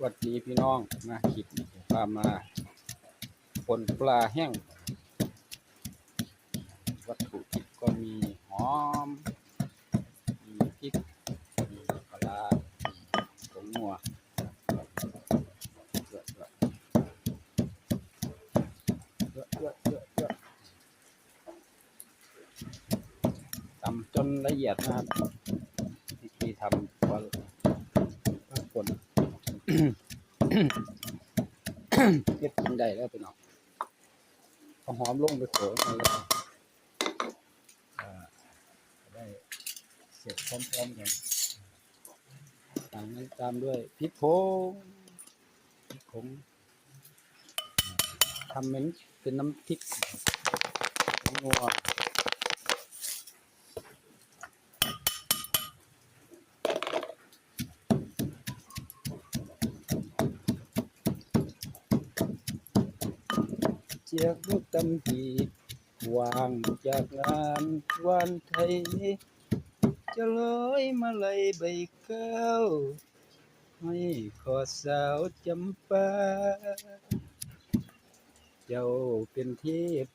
วัสดีพี่น้องมาคลิปพามาปนปลาแห้งวัตถุดิบก็มีหอมมีพริกมีปลาผงนัวเยอะตำจนละเอียดนะครับวิธีทำก็ต้องคนเก็บกินได้แล้วพี่น้องเอาหอมลงไปโขลกมาแล้วได้เสร็จพร้อมๆกันตามนั้นตามด้วยพริกผงทำเป็นน้ำพริกนัวเจียกลูกตำผีวางจากงานวันไทยจะลอยมาลัยใบข้าวให้ขอสาวจำปาเจ้าเป็นเทพ